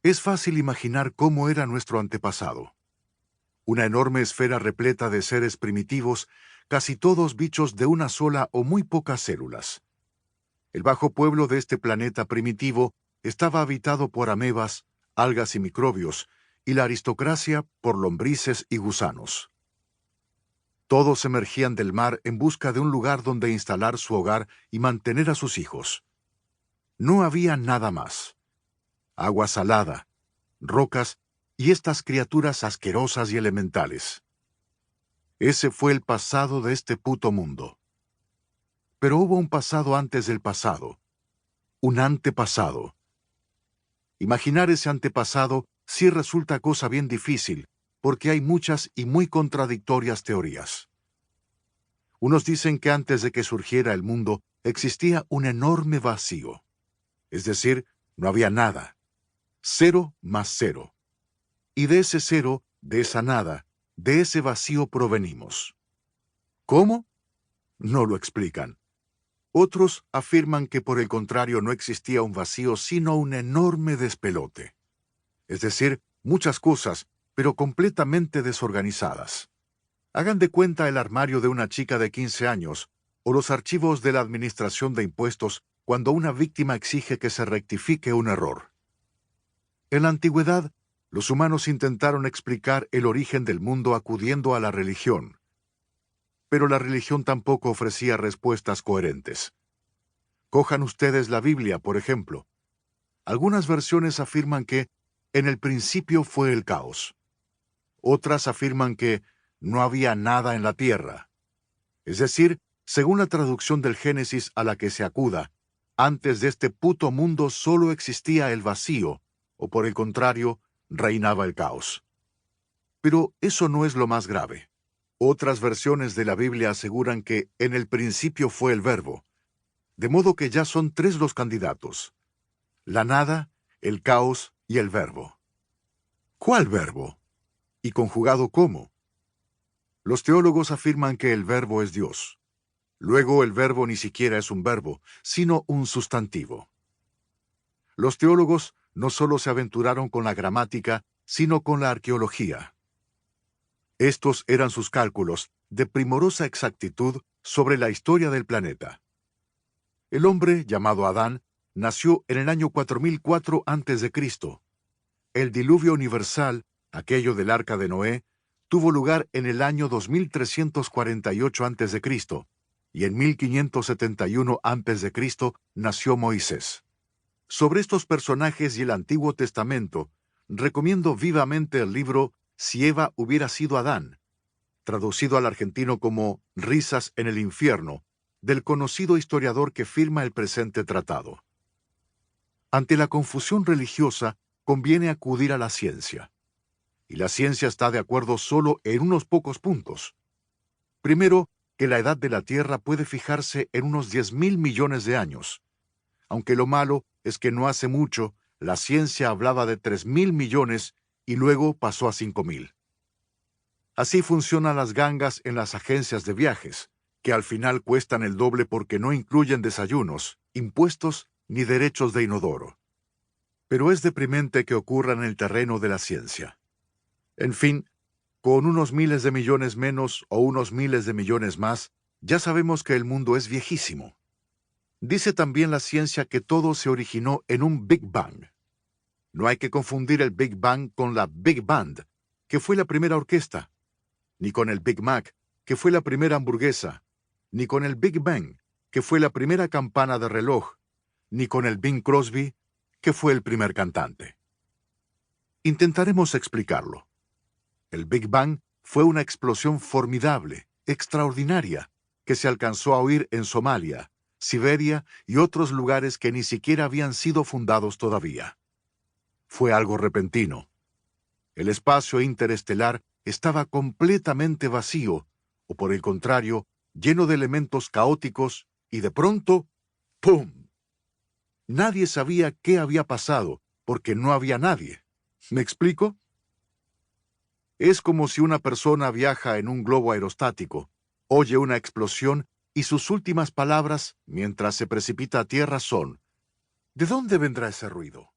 Es fácil imaginar cómo era nuestro antepasado. Una enorme esfera repleta de seres primitivos, casi todos bichos de una sola o muy pocas células. El bajo pueblo de este planeta primitivo estaba habitado por amebas, algas y microbios, y la aristocracia por lombrices y gusanos. Todos emergían del mar en busca de un lugar donde instalar su hogar y mantener a sus hijos. No había nada más. Agua salada, rocas y estas criaturas asquerosas y elementales. Ese fue el pasado de este puto mundo. Pero hubo un pasado antes del pasado, un antepasado. Imaginar ese antepasado sí resulta cosa bien difícil, porque hay muchas y muy contradictorias teorías. Unos dicen que antes de que surgiera el mundo existía un enorme vacío. Es decir, no había nada. Cero más cero. Y de ese cero, de esa nada, de ese vacío provenimos. ¿Cómo? No lo explican. Otros afirman que por el contrario no existía un vacío sino un enorme despelote. Es decir, muchas cosas, pero completamente desorganizadas. Hagan de cuenta el armario de una chica de 15 años o los archivos de la Administración de Impuestos cuando una víctima exige que se rectifique un error. En la antigüedad, los humanos intentaron explicar el origen del mundo acudiendo a la religión, pero la religión tampoco ofrecía respuestas coherentes. Cojan ustedes la Biblia, por ejemplo. Algunas versiones afirman que en el principio fue el caos. Otras afirman que no había nada en la tierra. Es decir, según la traducción del Génesis a la que se acuda, antes de este puto mundo solo existía el vacío, o por el contrario, reinaba el caos. Pero eso no es lo más grave. Otras versiones de la Biblia aseguran que en el principio fue el Verbo, de modo que ya son tres los candidatos: la nada, el caos y el Verbo. ¿Cuál verbo? ¿Y conjugado cómo? Los teólogos afirman que el Verbo es Dios. Luego el verbo ni siquiera es un verbo, sino un sustantivo. Los teólogos no solo se aventuraron con la gramática, sino con la arqueología. Estos eran sus cálculos, de primorosa exactitud, sobre la historia del planeta. El hombre, llamado Adán, nació en el año 4004 a.C. El diluvio universal, aquello del arca de Noé, tuvo lugar en el año 2348 a.C., y en 1571 a.C. nació Moisés. Sobre estos personajes y el Antiguo Testamento, recomiendo vivamente el libro Si Eva hubiera sido Adán, traducido al argentino como Risas en el infierno, del conocido historiador que firma el presente tratado. Ante la confusión religiosa, conviene acudir a la ciencia. Y la ciencia está de acuerdo solo en unos pocos puntos. Primero, que la edad de la Tierra puede fijarse en unos 10.000 millones de años, aunque lo malo es que no hace mucho la ciencia hablaba de 3.000 millones y luego pasó a 5.000. Así funcionan las gangas en las agencias de viajes, que al final cuestan el doble porque no incluyen desayunos, impuestos ni derechos de inodoro. Pero es deprimente que ocurra en el terreno de la ciencia. En fin, con unos miles de millones menos o unos miles de millones más, ya sabemos que el mundo es viejísimo. Dice también la ciencia que todo se originó en un Big Bang. No hay que confundir el Big Bang con la Big Band, que fue la primera orquesta, ni con el Big Mac, que fue la primera hamburguesa, ni con el Big Bang, que fue la primera campana de reloj, ni con el Bing Crosby, que fue el primer cantante. Intentaremos explicarlo. El Big Bang fue una explosión formidable, extraordinaria, que se alcanzó a oír en Somalia, Siberia y otros lugares que ni siquiera habían sido fundados todavía. Fue algo repentino. El espacio interestelar estaba completamente vacío, o por el contrario, lleno de elementos caóticos, y de pronto, ¡pum! Nadie sabía qué había pasado, porque no había nadie. ¿Me explico? Es como si una persona viaja en un globo aerostático, oye una explosión y sus últimas palabras, mientras se precipita a tierra, son: ¿de dónde vendrá ese ruido?